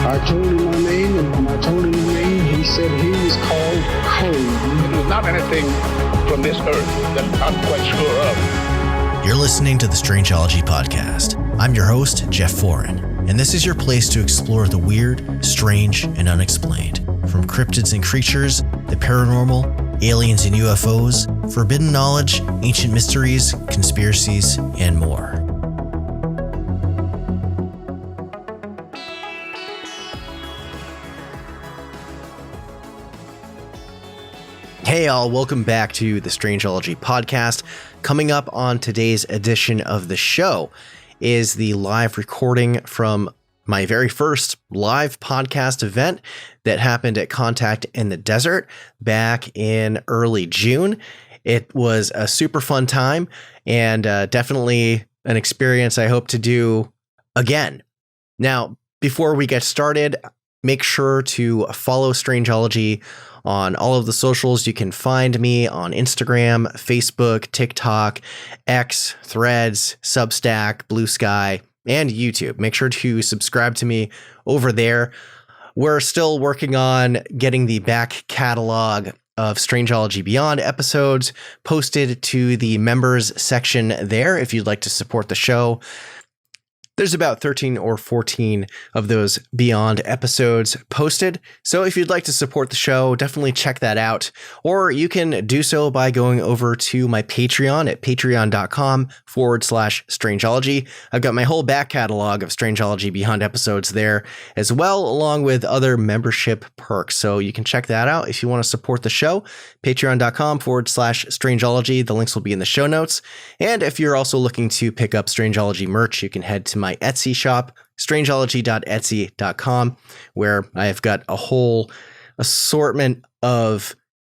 I told him my name, and when I told him the name, he said he was called Cold. There's not anything from this earth that I'm quite sure of. You're listening to the Strangeology podcast. I'm your host, Jeff Foran, and this is your place to explore the weird, strange, and unexplained. From cryptids and creatures, the paranormal, aliens and UFOs, forbidden knowledge, ancient mysteries, conspiracies, and more. Hey all, welcome back to the Strangeology podcast. Coming up on today's edition of the show is the live recording from my very first live podcast event that happened at Contact in the Desert back in early June. It was a super fun time and definitely an experience I hope to do again. Now, before we get started, make sure to follow Strangeology on all of the socials. You can find me on Instagram, Facebook, TikTok, X, Threads, Substack, Blue Sky, and YouTube. Make sure to subscribe to me over there. We're still working on getting the back catalog of Strangeology Beyond episodes posted to the members section there if you'd like to support the show. There's about 13 or 14 of those Beyond episodes posted. So if you'd like to support the show, definitely check that out. Or you can do so by going over to my Patreon at patreon.com/Strangeology. I've got my whole back catalog of Strangeology Beyond episodes there as well, along with other membership perks. So you can check that out if you want to support the show. Patreon.com/Strangeology. The links will be in the show notes. And if you're also looking to pick up Strangeology merch, you can head to my Etsy shop, strangeology.etsy.com, where I have got a whole assortment of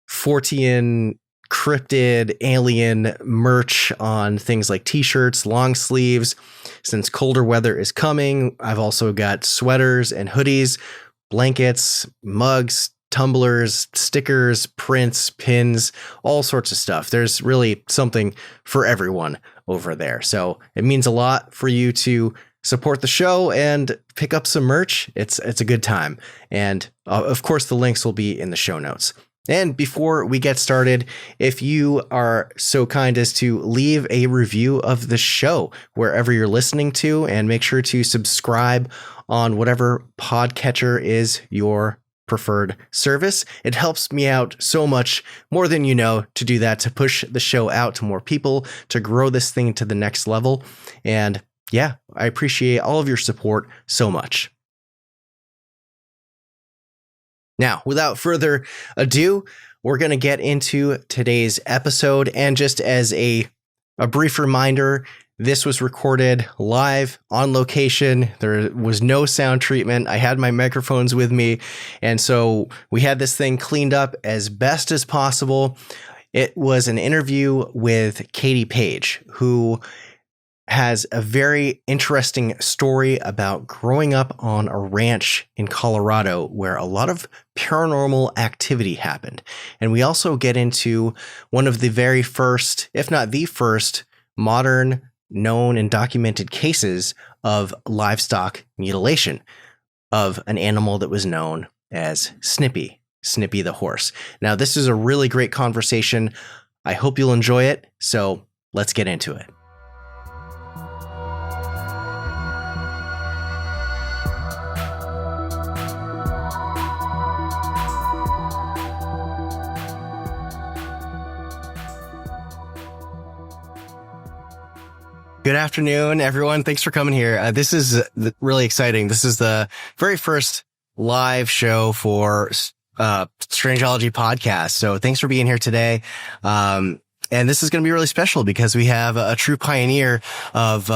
Fortean cryptid alien merch on things like t-shirts, long sleeves. Since colder weather is coming, I've also got sweaters and hoodies, blankets, mugs, tumblers, stickers, prints, pins, all sorts of stuff. There's really something for everyone over there. So it means a lot for you to support the show and pick up some merch. It's a good time. And of course, the links will be in the show notes. And before we get started, if you are so kind as to leave a review of the show wherever you're listening to, and make sure to subscribe on whatever podcatcher is your preferred service. It helps me out so much more than you know to do that, to push the show out to more people, to grow this thing to the next level. And yeah, I appreciate all of your support so much. Now, without further ado, we're going to get into today's episode. And just as a brief reminder, this was recorded live on location. There was no sound treatment. I had my microphones with me. And so we had this thing cleaned up as best as possible. It was an interview with Paige, who has a very interesting story about growing up on a ranch in Colorado where a lot of paranormal activity happened. And we also get into one of the very first, if not the first, modern known and documented cases of livestock mutilation of an animal that was known as Snippy the Horse. Now, this is a really great conversation. I hope you'll enjoy it. So let's get into it. Good afternoon, everyone. Thanks for coming here. This is really exciting. This is the very first live show for Strangeology podcast. So thanks for being here today. And this is going to be really special because we have a true pioneer of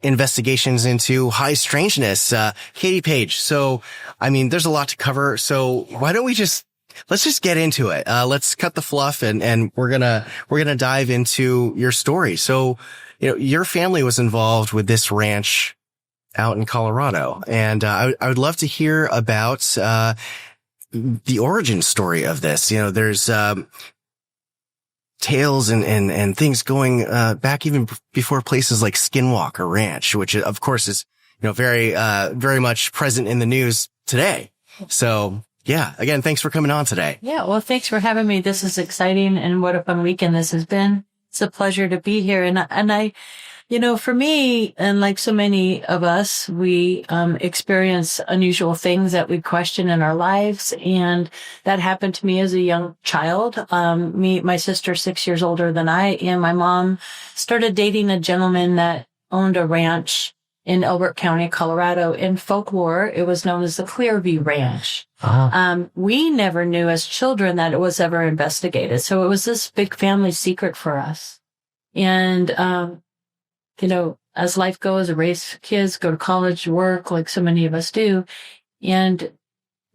investigations into high strangeness, Paige. So, I mean, there's a lot to cover. So why don't we let's just get into it. Let's cut the fluff and we're going to dive into your story. So, you know, your family was involved with this ranch out in Colorado, and I would love to hear about the origin story of this. You know, there's tales and things going back even before places like Skinwalker Ranch, which of course is, you know, very much present in the news today. So yeah, again, thanks for coming on today. Yeah, well, thanks for having me. This is exciting, and what a fun weekend this has been. It's a pleasure to be here. And I, for me, and like so many of us, we experience unusual things that we question in our lives. And that happened to me as a young child. My sister, 6 years older than I, and my mom started dating a gentleman that owned a ranch in Elbert County, Colorado. In folklore, it was known as the Clearview Ranch. We never knew as children that it was ever investigated. So it was this big family secret for us. And, as life goes, I raise kids, go to college, work, like so many of us do, and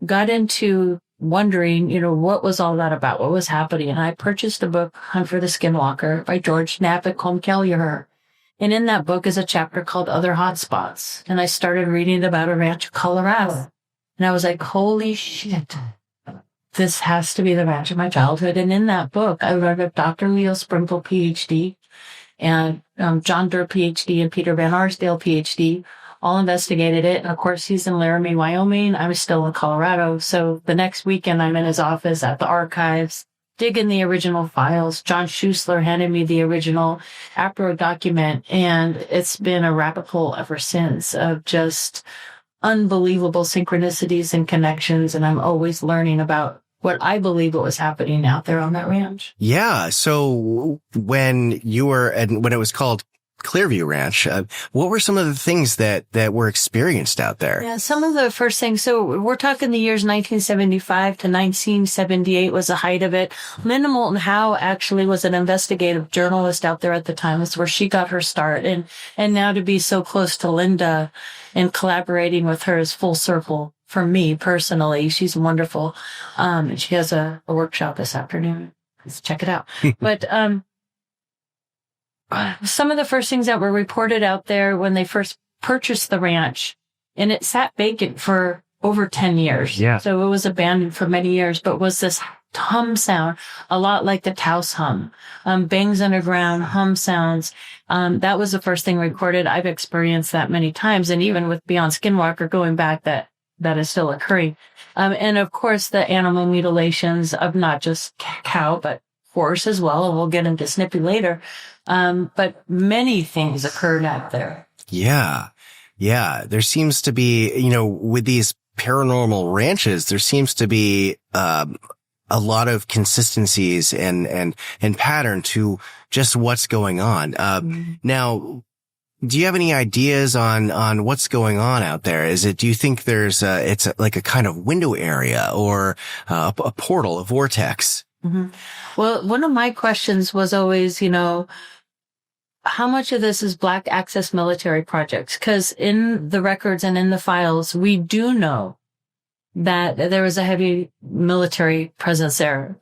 got into wondering, what was all that about? What was happening? And I purchased a book, Hunt for the Skinwalker by George Knapp at Colm-Kelleher. And in that book is a chapter called Other Hotspots. And I started reading about a ranch in Colorado. And I was like, holy shit, this has to be the ranch of my childhood. And in that book, I learned of Dr. Leo Sprinkle, PhD, and John Durr, PhD, and Peter Van Arsdale, PhD, all investigated it. And of course, he's in Laramie, Wyoming. I was still in Colorado. So the next weekend, I'm in his office at the archives, digging the original files. John Schuessler handed me the original APRO document, and it's been a rabbit hole ever since of just unbelievable synchronicities and connections. And I'm always learning about what I believe what was happening out there on that ranch. Yeah. So when it was called Clearview Ranch, what were some of the things that were experienced out there? Yeah, some of the first things. So we're talking the years 1975 to 1978 was the height of it. Linda Moulton Howe actually was an investigative journalist out there at the time. That's where she got her start. And now to be so close to Linda and collaborating with her is full circle for me personally. She's wonderful. And she has a workshop this afternoon. Let's check it out. But, some of the first things that were reported out there when they first purchased the ranch, and it sat vacant for over 10 years. Yeah. So it was abandoned for many years, but was this hum sound, a lot like the Taos hum, bangs underground, hum sounds. That was the first thing recorded. I've experienced that many times. And even with Beyond Skinwalker going back, that is still occurring. And of course, the animal mutilations of not just cow, but horse as well. And we'll get into Snippy later. But many things occurred out there. Yeah. Yeah. There seems to be, with these paranormal ranches, there seems to be, a lot of consistencies and pattern to just what's going on. Now, do you have any ideas on what's going on out there? Do you think it's like a kind of window area or a portal, a vortex? Mm-hmm. Well, one of my questions was always, how much of this is Black Access military projects? Because in the records and in the files, we do know that there was a heavy military presence there.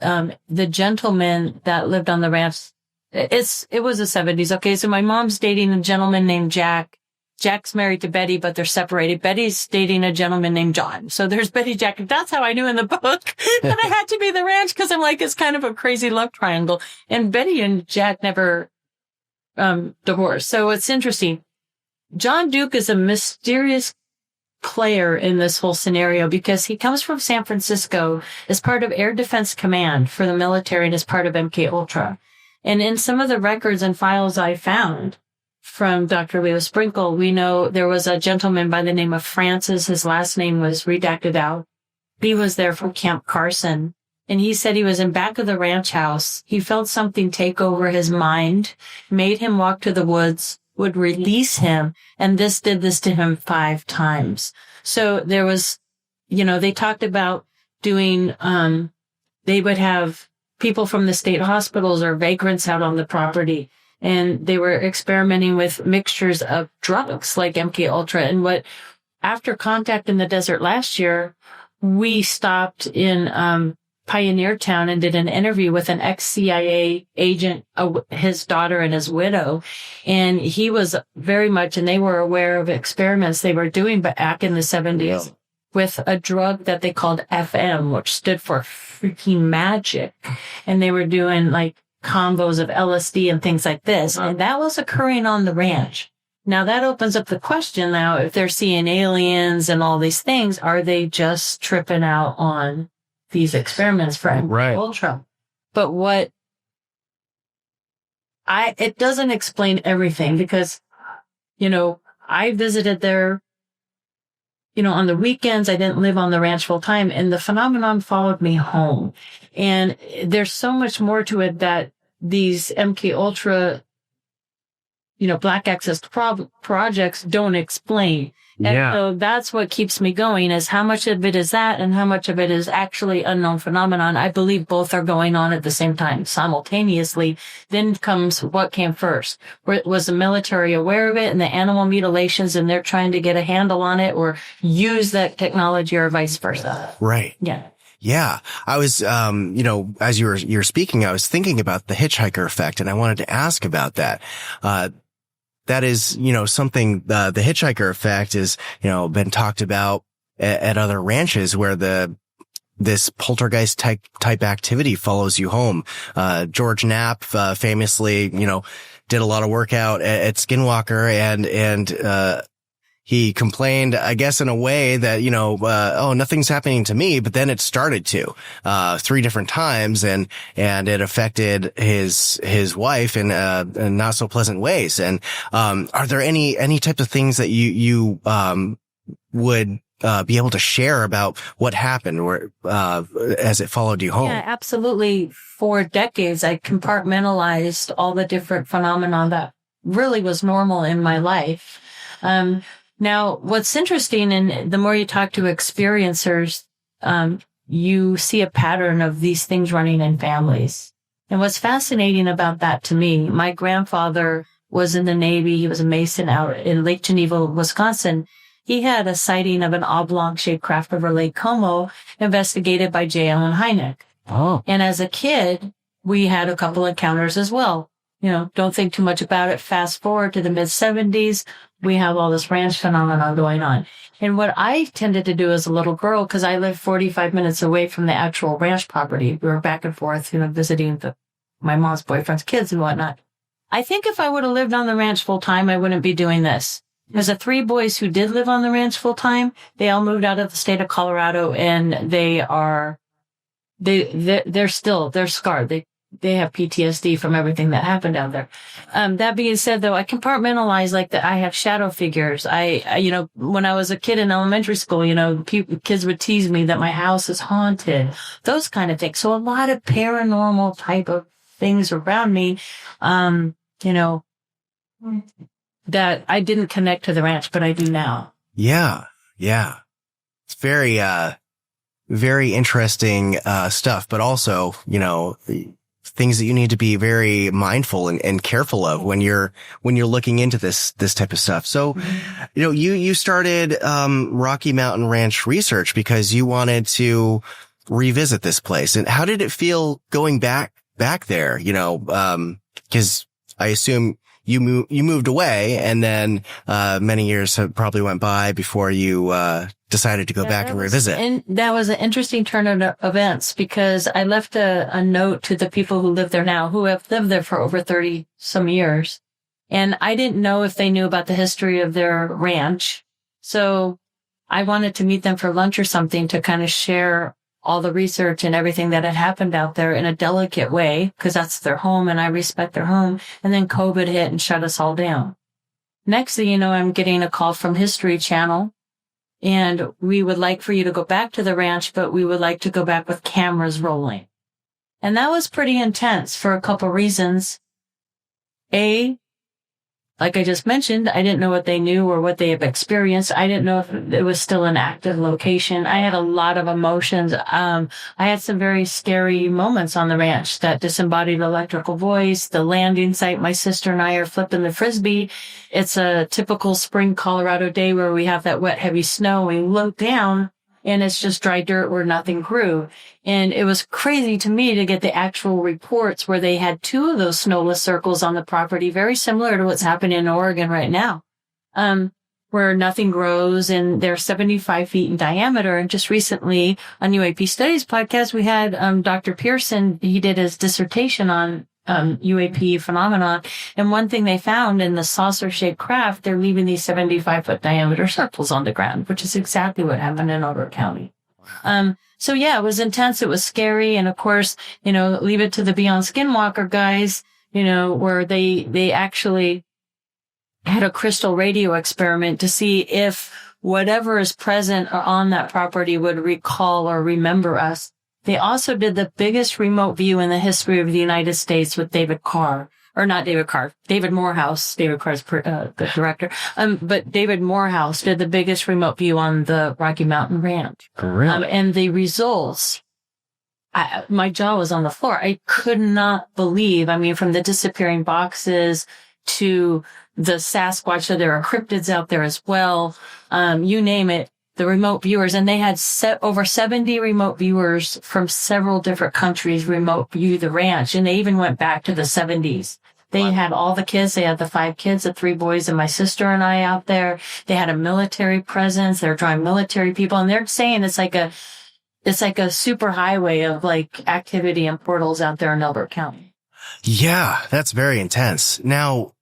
The gentleman that lived on the ranch, it was the 70s. Okay, so my mom's dating a gentleman named Jack. Jack's married to Betty, but they're separated. Betty's dating a gentleman named John. So there's Betty, Jack. That's how I knew in the book that it had to be the ranch, because I'm like, it's kind of a crazy love triangle. And Betty and Jack never divorced. So it's interesting. John Duke is a mysterious player in this whole scenario because he comes from San Francisco as part of Air Defense Command for the military and as part of MK Ultra. And in some of the records and files I found from Dr. Leo Sprinkle, we know there was a gentleman by the name of Francis. His last name was redacted out. He was there from Camp Carson. And he said he was in back of the ranch house. He felt something take over his mind, made him walk to the woods, would release him, and did this to him 5 times. So there was, they talked about doing, they would have people from the state hospitals or vagrants out on the property, and they were experimenting with mixtures of drugs like MK Ultra. And after Contact in the Desert last year, we stopped in, Pioneer Town and did an interview with an ex-CIA agent, his daughter and his widow. And he was very much, and they were aware of experiments they were doing back in the 70s with a drug that they called FM, which stood for freaking magic. And they were doing like combos of LSD and things like this. And that was occurring on the ranch. Now that opens up the question now, if they're seeing aliens and all these things, are they just tripping out on these experiments for ultra? But it doesn't explain everything because, I visited there, on the weekends. I didn't live on the ranch full time, and the phenomenon followed me home. And there's so much more to it that these MK Ultra, black access projects don't explain. And so that's what keeps me going, is how much of it is that and how much of it is actually unknown phenomenon. I believe both are going on at the same time, simultaneously. Then comes what came first. Was the military aware of it and the animal mutilations, and they're trying to get a handle on it or use that technology, or vice versa? Right. Yeah. Yeah. I was, as you're speaking, I was thinking about the hitchhiker effect, and I wanted to ask about that. That is, something, the hitchhiker effect is, been talked about at other ranches where this poltergeist type activity follows you home. George Knapp, famously, did a lot of work out at Skinwalker, and he complained, I guess, in a way that, nothing's happening to me, but then it started to, 3 different times, and it affected his wife in not so pleasant ways. And, are there any type of things that you would, be able to share about what happened or, as it followed you home? Yeah, absolutely. For decades, I compartmentalized all the different phenomena that really was normal in my life. Now, what's interesting, and the more you talk to experiencers, you see a pattern of these things running in families. And what's fascinating about that to me, my grandfather was in the Navy. He was a Mason out in Lake Geneva, Wisconsin. He had a sighting of an oblong-shaped craft over Lake Como investigated by J. Allen Hynek. Oh. And as a kid, we had a couple encounters as well. Don't think too much about it. Fast forward to the mid-70s, we have all this ranch phenomenon going on. And what I tended to do as a little girl, because I lived 45 minutes away from the actual ranch property, we were back and forth, visiting my mom's boyfriend's kids and whatnot. I think if I would have lived on the ranch full time, I wouldn't be doing this. There's the 3 boys who did live on the ranch full time. They all moved out of the state of Colorado, and they're scarred. They have PTSD from everything that happened down there. That being said, though, I compartmentalize like that. I have shadow figures. I when I was a kid in elementary school, kids would tease me that my house is haunted, those kind of things. So a lot of paranormal type of things around me, that I didn't connect to the ranch, but I do now. Yeah. Yeah. It's very, very interesting, stuff, but also, things that you need to be very mindful and careful of when you're looking into this type of stuff. So, you started, Rocky Mountain Ranch research because you wanted to revisit this place. And how did it feel going back there? Cause I assume you moved away, and then, many years probably went by before you, decided to go back and revisit. And that was an interesting turn of events, because I left a note to the people who live there now, who have lived there for over 30 some years. And I didn't know if they knew about the history of their ranch. So I wanted to meet them for lunch or something to kind of share all the research and everything that had happened out there in a delicate way, because that's their home and I respect their home. And then COVID hit and shut us all down. Next thing you know, I'm getting a call from History Channel, and we would like for you to go back to the ranch, but we would like to go back with cameras rolling. And that was pretty intense for a couple reasons. Like I just mentioned, I didn't know what they knew or what they have experienced. I didn't know if it was still an active location. I had a lot of emotions. I had some very scary moments on the ranch. That disembodied electrical voice, the landing site. My sister and I are flipping the Frisbee. It's a typical spring Colorado day where we have that wet, heavy snow. We look down and it's just dry dirt where nothing grew. And it was crazy to me to get the actual reports where they had 2 of those snowless circles on the property, very similar to what's happening in Oregon right now, where nothing grows, and they're 75 feet in diameter. And just recently on UAP Studies podcast, we had Dr. Pearson. He did his dissertation on UAP phenomenon. And one thing they found in the saucer-shaped craft, they're leaving these 75-foot diameter circles on the ground, which is exactly what happened in Ottawa County. So yeah, it was intense. It was scary. And of course, leave it to the Beyond Skinwalker guys, where they actually had a crystal radio experiment to see if whatever is present or on that property would recall or remember us. They also did the biggest remote view in the history of the United States with David Morehouse. David Carr's the director. But David Morehouse did the biggest remote view on the Rocky Mountain Ranch. Really? And the results, my jaw was on the floor. I could not believe, from the disappearing boxes to the Sasquatch, so there are cryptids out there as well. You name it. The remote viewers, and they had over 70 remote viewers from several different countries remote view the ranch, and they even went back to the 70s. They had all the kids. They had the 5 kids, the 3 boys and my sister and I out there. They had a military presence. They're drawing military people, and they're saying it's like a super highway of activity and portals out there in Elbert County. Yeah, that's very intense. Now,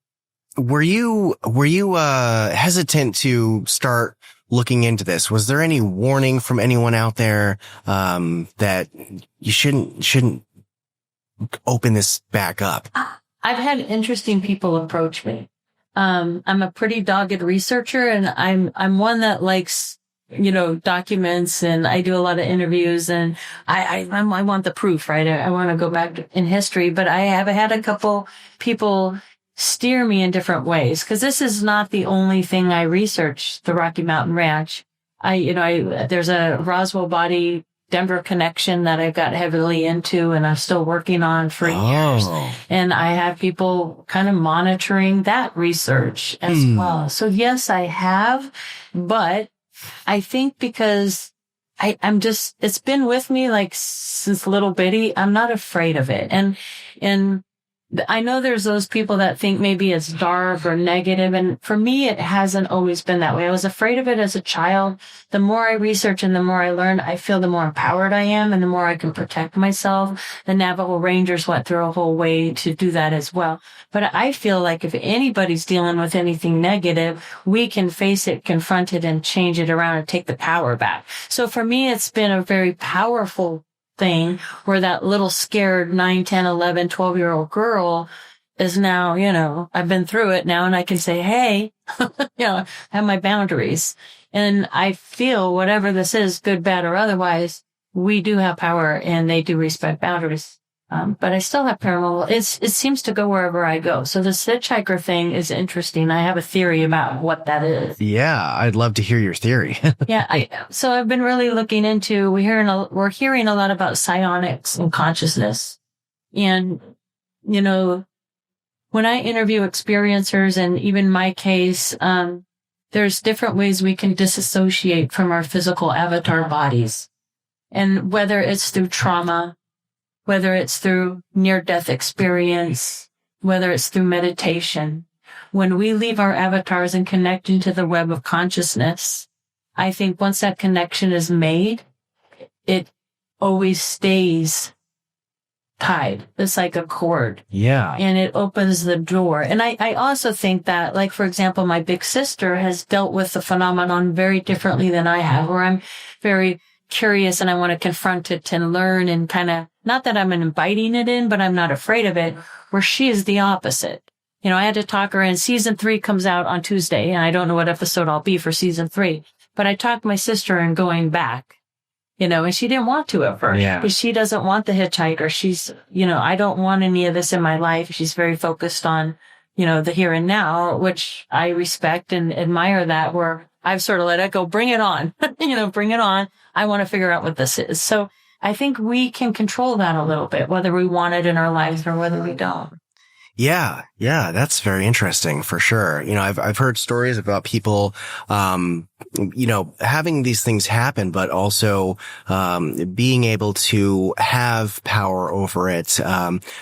were you hesitant to start looking into this? Was there any warning from anyone out there that you shouldn't open this back up? I've had interesting people approach me. I'm a pretty dogged researcher, and I'm one that likes documents, and I do a lot of interviews, and I want the proof, right? I want to go back in history, but I have had a couple people steer me in different ways, because this is not the only thing I research, the Rocky Mountain Ranch. There's a Roswell body Denver connection that I got heavily into, and I'm still working on for years. And I have people kind of monitoring that research as well. So yes, I have, but I think because it's been with me since little bitty, I'm not afraid of it. And I know there's those people that think maybe it's dark or negative, and for me, it hasn't always been that way. I was afraid of it as a child. The more I research and the more I learn, I feel the more empowered I am and the more I can protect myself. The Navajo Rangers went through a whole way to do that as well. But I feel like if anybody's dealing with anything negative, we can face it, confront it, and change it around and take the power back. So for me, it's been a very powerful thing where that little scared 9, 10, 11, 12-year-old girl is now, I've been through it now, and I can say, hey, I have my boundaries. And I feel whatever this is, good, bad, or otherwise, we do have power, and they do respect boundaries. But I still have paranormal. It seems to go wherever I go. So the Hitchhiker thing is interesting. I have a theory about what that is. Yeah, I'd love to hear your theory. So I've been really looking into, we're hearing a lot about psionics and consciousness. And, when I interview experiencers, and even my case, there's different ways we can disassociate from our physical avatar bodies. And whether it's through trauma, whether it's through near-death experience, whether it's through meditation, when we leave our avatars and connect into the web of consciousness, I think once that connection is made, it always stays tied. It's like a cord. Yeah. And it opens the door. And I also think that, for example, my big sister has dealt with the phenomenon very differently than I have, where I'm very curious and I want to confront it and learn and kind of, not that I'm inviting it in, but I'm not afraid of it, where she is the opposite. I had to talk her in. Season 3 comes out on Tuesday, and I don't know what episode I'll be for season 3, but I talked my sister in going back, and she didn't want to at first, because she doesn't want the hitchhiker. She's, I don't want any of this in my life. She's very focused on, the here and now, which I respect and admire that, where I've sort of let it go, bring it on, bring it on. I want to figure out what this is. So I think we can control that a little bit, whether we want it in our lives or whether we don't. Yeah, that's very interesting for sure. I've heard stories about people, having these things happen, but also, being able to have power over it,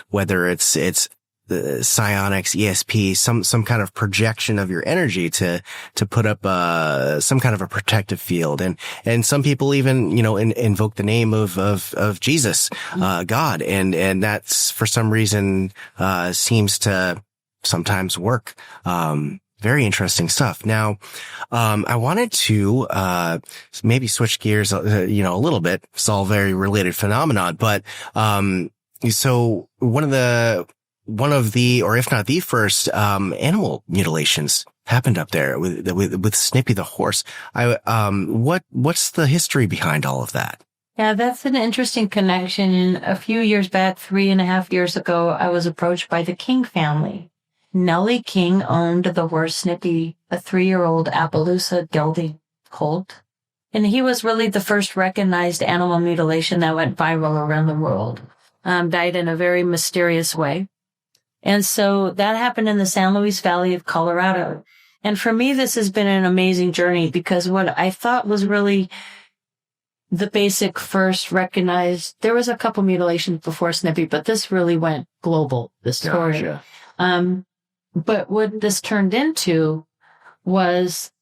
whether it's the psionics, ESP, some kind of projection of your energy to put up, some kind of a protective field. And some people even, invoke the name of Jesus, God. And that's for some reason, seems to sometimes work. Very interesting stuff. Now, I wanted to, maybe switch gears, a little bit. It's all very related phenomenon, but, so one of the, or if not the first, animal mutilations happened up there with Snippy the horse. What's the history behind all of that? Yeah, that's an interesting connection. A few years back, 3.5 years ago, I was approached by the King family. Nellie King owned the horse Snippy, a 3-year-old Appaloosa gelding colt. And he was really the first recognized animal mutilation that went viral around the world. Died in a very mysterious way. And so that happened in the San Luis Valley of Colorado. And for me, this has been an amazing journey because what I thought was really the basic first recognized, there was a couple mutilations before Snippy, but this really went global, this story. Gotcha. But what this turned into was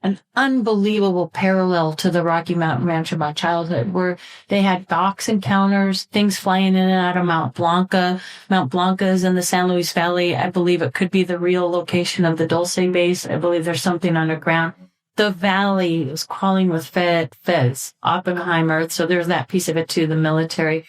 an unbelievable parallel to the Rocky Mountain Ranch of my childhood, where they had Dachs encounters, things flying in and out of Mount Blanca. Mount Blanca is in the San Luis Valley. I believe it could be the real location of the Dulce base. I believe there's something underground. The valley was crawling with feds, Oppenheimer. So there's that piece of it too, the military.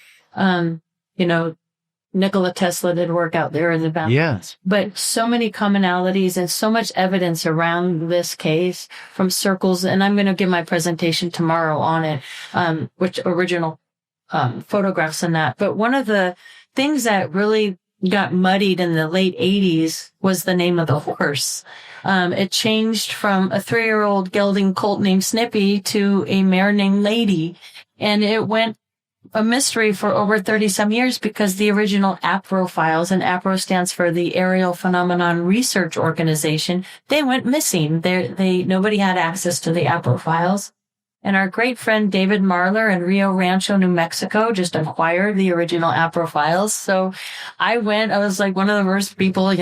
Nikola Tesla did work out there in the valley. Yes. But so many commonalities and so much evidence around this case from circles. And I'm going to give my presentation tomorrow on it, which original photographs and that. But one of the things that really got muddied in the late 80s was the name of the horse. It changed from a 3-year-old gelding colt named Snippy to a mare named Lady. And it went a mystery for over 30-some years because the original APRO files, and APRO stands for the Aerial Phenomenon Research Organization, they went missing. Nobody had access to the APRO files. And our great friend David Marler in Rio Rancho, New Mexico, just acquired the original APRO files. So I was like one of the first people,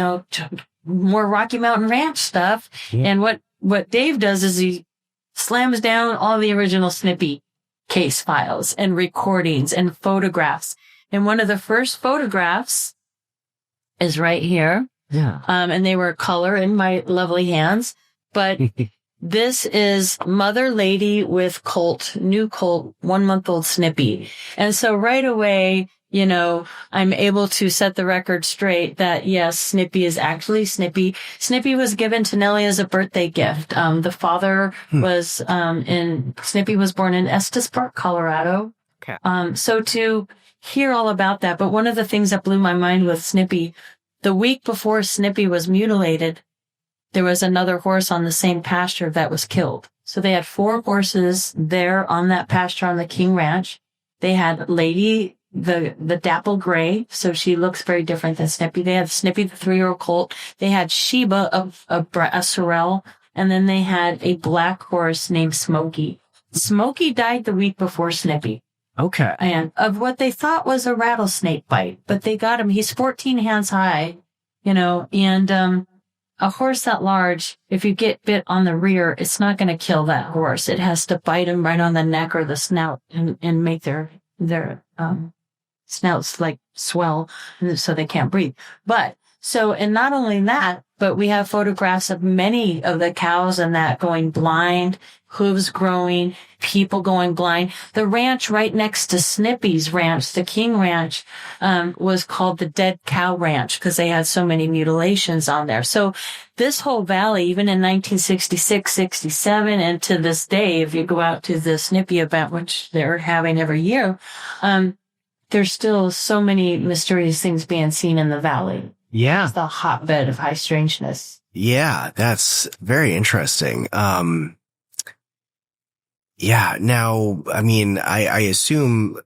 more Rocky Mountain Ranch stuff. Yeah. And what Dave does is he slams down all the original Snippy case files and recordings and photographs. And one of the first photographs is right here. Yeah. And they were color in my lovely hands. But this is Mother Lady with new colt, 1-month-old Snippy. And so right away, I'm able to set the record straight that yes, Snippy is actually Snippy. Snippy was given to Nellie as a birthday gift. The father was, Snippy was born in Estes Park, Colorado. Okay. So to hear all about that, but one of the things that blew my mind with Snippy, the week before Snippy was mutilated, there was another horse on the same pasture that was killed. So they had 4 horses there on that pasture on the King Ranch. They had Lady, the dapple gray, so she looks very different than Snippy. They had Snippy, the 3-year-old colt. They had Sheba, a sorrel, and then they had a black horse named Smokey. Smokey died the week before Snippy. Okay. And of what they thought was a rattlesnake bite, but they got him. He's 14 hands high, and a horse that large, if you get bit on the rear, it's not going to kill that horse. It has to bite him right on the neck or the snout and make their snouts like swell so they can't breathe. And not only that, but we have photographs of many of the cows and that going blind, hooves growing, people going blind. The ranch right next to Snippy's ranch, the King Ranch, was called the Dead Cow Ranch because they had so many mutilations on there. So this whole valley, even in 1966, 67, and to this day, if you go out to the Snippy event, which they're having every year, there's still so many mysterious things being seen in the valley. Yeah. It's the hotbed of high strangeness. Yeah, that's very interesting. Yeah. Now, I mean, I assume,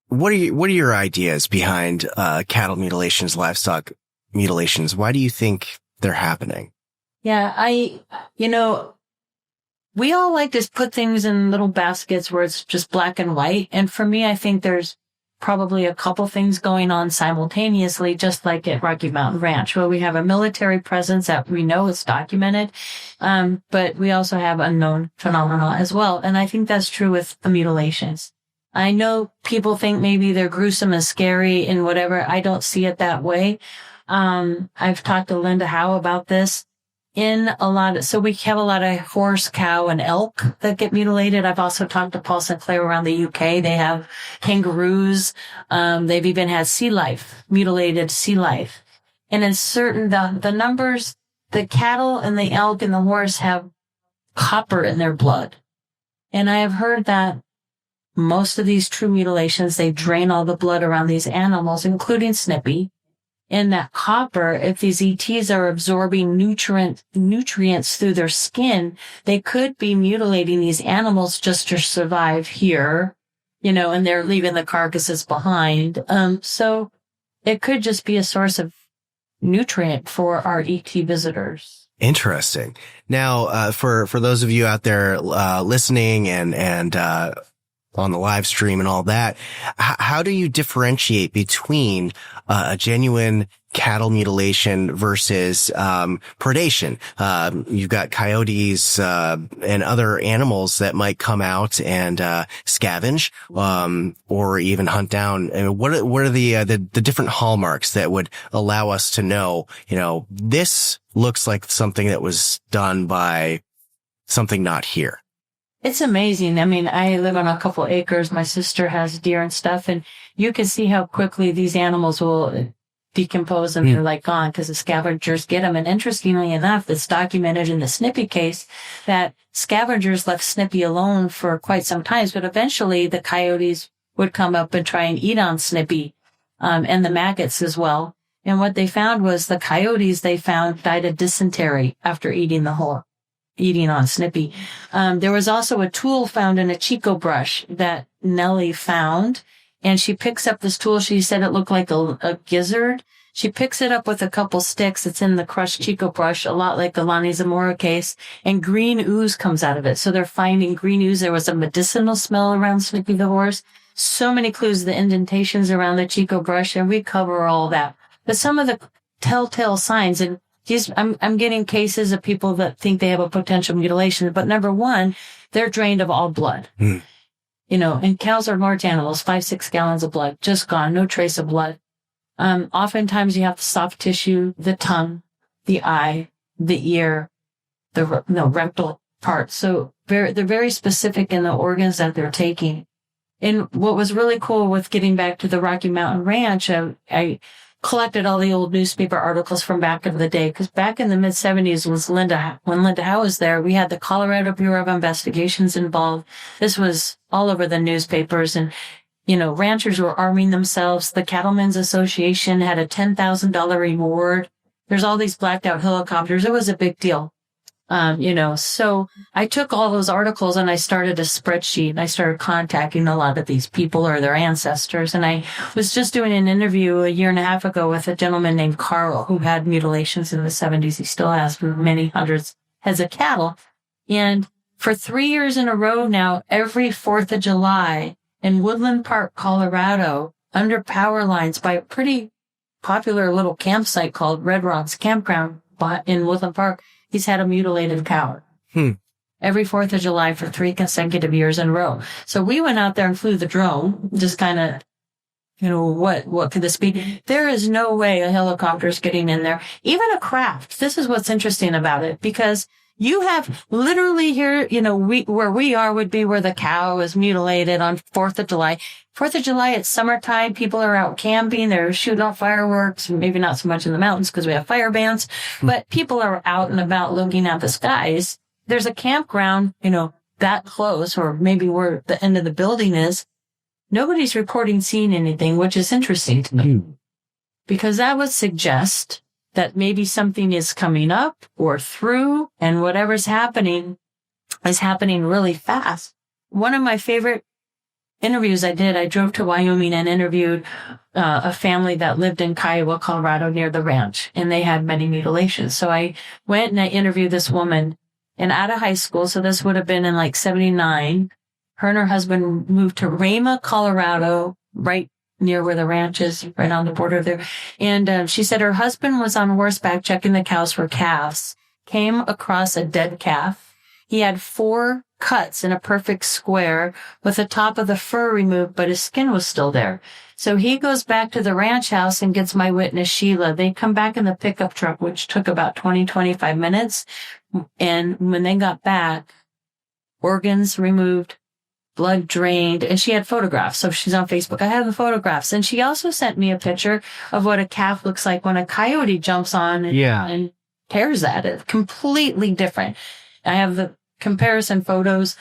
what are your ideas behind, cattle mutilations, livestock mutilations? Why do you think they're happening? Yeah, we all like to put things in little baskets where it's just black and white. And for me, I think there's probably a couple things going on simultaneously, just like at Rocky Mountain Ranch, where we have a military presence that we know is documented. But we also have unknown phenomena as well. And I think that's true with the mutilations. I know people think maybe they're gruesome and scary and whatever. I don't see it that way. I've talked to Linda Howe about this. So we have a lot of horse, cow, and elk that get mutilated. I've also talked to Paul Sinclair around the UK. They have kangaroos. They've even had mutilated sea life. And in the numbers, the cattle and the elk and the horse have copper in their blood. And I have heard that most of these true mutilations, they drain all the blood around these animals, including Snippy. In that copper, if these ETs are absorbing nutrients through their skin, they could be mutilating these animals just to survive here, and they're leaving the carcasses behind. So it could just be a source of nutrient for our ET visitors. Interesting. Now, for those of you out there, listening and on the live stream and all that, how do you differentiate between a genuine cattle mutilation versus predation? You've got coyotes and other animals that might come out and scavenge or even hunt down. And what are the different hallmarks that would allow us to know, this looks like something that was done by something not here? It's amazing. I mean, I live on a couple acres. My sister has deer and stuff, and you can see how quickly these animals will decompose and they're like gone because the scavengers get them. And interestingly enough, it's documented in the Snippy case that scavengers left Snippy alone for quite some time, but eventually the coyotes would come up and try and eat on Snippy, and the maggots as well. And what they found was the coyotes they found died of dysentery after eating on Snippy. There was also a tool found in a Chico brush that Nellie found, and she picks up this tool. She said it looked like a gizzard. She picks it up with a couple sticks. It's in the crushed Chico brush, a lot like the Lonnie Zamora case, and green ooze comes out of it. So they're finding green ooze. There was a medicinal smell around Snippy the Horse. So many clues, the indentations around the Chico brush, and we cover all that. But some of the telltale signs, and I'm getting cases of people that think they have a potential mutilation, but number one, they're drained of all blood. And cows are large animals, 5-6 gallons of blood, just gone, no trace of blood. Oftentimes you have the soft tissue, the tongue, the eye, the ear, the rectal part. So they're very specific in the organs that they're taking. And what was really cool with getting back to the Rocky Mountain Ranch, I collected all the old newspaper articles from back in the day, because back in the mid-'70s when Linda Howe was there, we had the Colorado Bureau of Investigations involved. This was all over the newspapers, and ranchers were arming themselves. The Cattlemen's Association had a $10,000 reward. There's all these blacked out helicopters. It was a big deal. So I took all those articles and I started a spreadsheet, and I started contacting a lot of these people or their ancestors. And I was just doing an interview a year and a half ago with a gentleman named Carl who had mutilations in the 70s. He still has many hundreds heads of cattle. And for 3 years in a row now, every 4th of July in Woodland Park, Colorado, under power lines by a pretty popular little campsite called Red Rocks Campground in Woodland Park, he's had a mutilated cow. Every 4th of July for 3 consecutive years in a row. So we went out there and flew the drone, just kind of, what could this be? There is no way a helicopter's getting in there. Even a craft. This is what's interesting about it, because you have literally here, where we are would be where the cow is mutilated on 4th of July. 4th of July, it's summertime. People are out camping. They're shooting off fireworks. Maybe not so much in the mountains because we have fire bans, but people are out and about looking at the skies. There's a campground, that close, or maybe where the end of the building is. Nobody's reporting seeing anything, which is interesting to me, because that would suggest that maybe something is coming up or through, and whatever's happening is happening really fast. One of my favorite interviews I did, I drove to Wyoming and interviewed a family that lived in Kiowa, Colorado, near the ranch, and they had many mutilations. So I went and I interviewed this woman, and out of high school, so this would have been in 79, her and her husband moved to Rama, Colorado, right near where the ranch is, right on the border there. And she said her husband was on horseback checking the cows for calves, came across a dead calf. He had 4 cuts in a perfect square with the top of the fur removed, but his skin was still there. So he goes back to the ranch house and gets my witness, Sheila. They come back in the pickup truck, which took about 25 minutes. And when they got back, organs removed, blood drained, and she had photographs. So she's on Facebook. I have the photographs. And she also sent me a picture of what a calf looks like when a coyote jumps on and tears at it. Completely different. I have the comparison photos.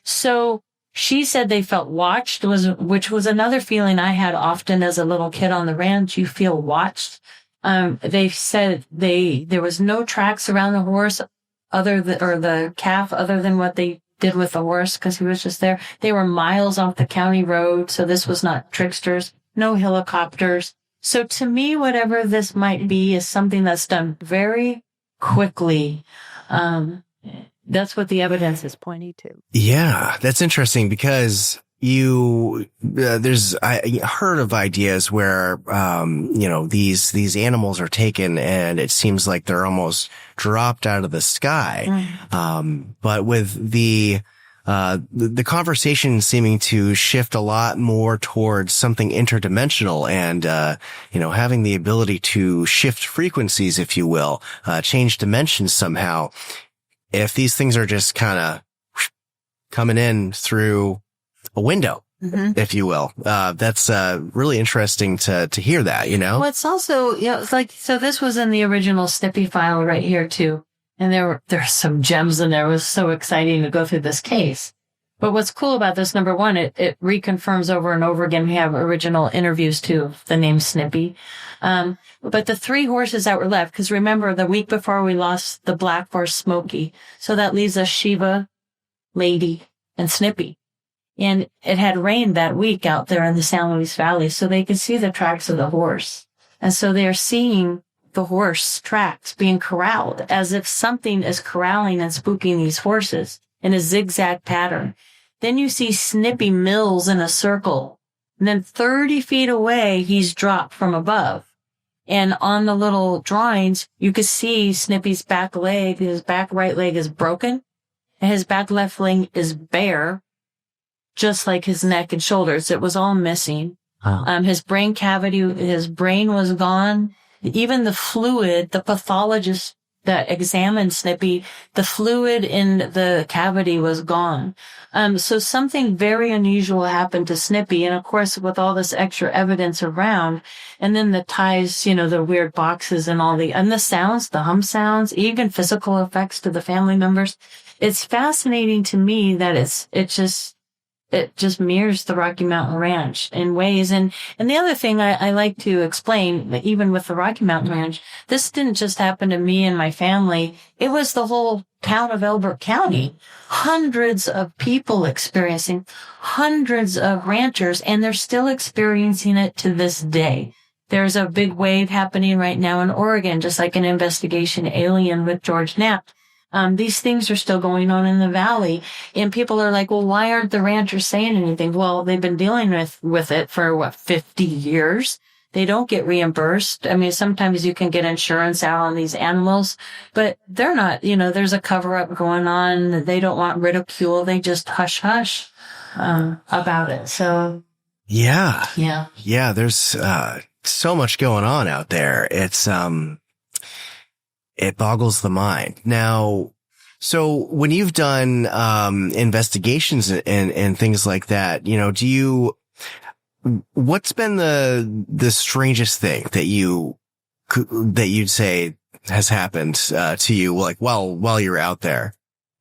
So she said they felt watched, which was another feeling I had often as a little kid on the ranch. You feel watched. They said there was no tracks around the horse or the calf other than what they did with the horse because he was just there. They were miles off the county road, so this was not tricksters, no helicopters. So to me, whatever this might be is something that's done very quickly. That's what the evidence is pointing to. Yeah, that's interesting because I heard of ideas where, these animals are taken and it seems like they're almost dropped out of the sky. But with the conversation seeming to shift a lot more towards something interdimensional and, having the ability to shift frequencies, if you will, change dimensions somehow. If these things are just kind of coming in through a window, if you will, that's really interesting to hear that, Well, it's also, it's like, so this was in the original Snippy file right here too. And there's some gems in there. It was so exciting to go through this case. But what's cool about this, number one, it reconfirms over and over again. We have original interviews too, the name Snippy. But the 3 horses that were left, because remember the week before we lost the black horse Smokey. So that leaves us Shiva, Lady, and Snippy. And it had rained that week out there in the San Luis Valley, so they could see the tracks of the horse. And so they're seeing the horse tracks being corralled as if something is corralling and spooking these horses in a zigzag pattern. Then you see Snippy mills in a circle. And then 30 feet away, he's dropped from above. And on the little drawings, you could see Snippy's back leg, his back right leg is broken, and his back left leg is bare, just like his neck and shoulders. It was all missing. Wow. His brain cavity, his brain was gone. Even the fluid, the pathologist that examined Snippy, the fluid in the cavity was gone. So something very unusual happened to Snippy. And of course, with all this extra evidence around, and then the ties, the weird boxes and and the sounds, the hum sounds, even physical effects to the family members. It's fascinating to me that it just mirrors the Rocky Mountain Ranch in ways. And the other thing I like to explain, that even with the Rocky Mountain Ranch, this didn't just happen to me and my family. It was the whole town of Elbert County. Hundreds of people experiencing, hundreds of ranchers, and they're still experiencing it to this day. There's a big wave happening right now in Oregon, just like an investigation Alien with George Knapp. These things are still going on in the valley, and people are like, well, why aren't the ranchers saying anything? Well, they've been dealing with it for 50 years. They don't get reimbursed. I mean, sometimes you can get insurance out on these animals, but they're not, there's a cover up going on. They don't want ridicule. They just hush about it. So. Yeah. Yeah. Yeah. There's, so much going on out there. It's, it boggles the mind. Now, so when you've done, investigations and things like that, what's been the strangest thing that you'd say has happened, to you, like, while you're out there?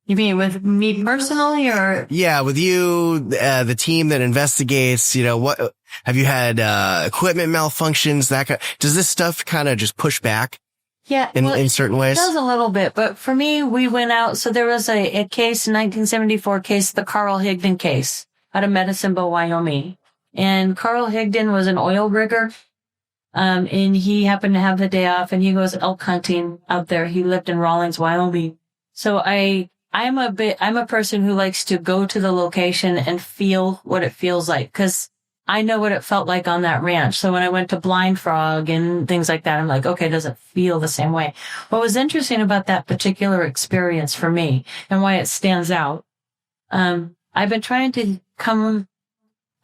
You mean with me personally, or? Yeah, with you, the team that investigates, what, have you had, equipment malfunctions, does this stuff kind of just push back? Yeah. In certain ways? It does a little bit, but for me, we went out, so there was a case, 1974 case, the Carl Higdon case out of Medicine Bow, Wyoming. And Carl Higdon was an oil rigger. And he happened to have the day off, and he goes elk hunting out there. He lived in Rawlins, Wyoming. So I'm a person who likes to go to the location and feel what it feels like. 'Cause I know what it felt like on that ranch. So when I went to Blind Frog and things like that, I'm like, okay, does it feel the same way? What was interesting about that particular experience for me and why it stands out, I've been trying to come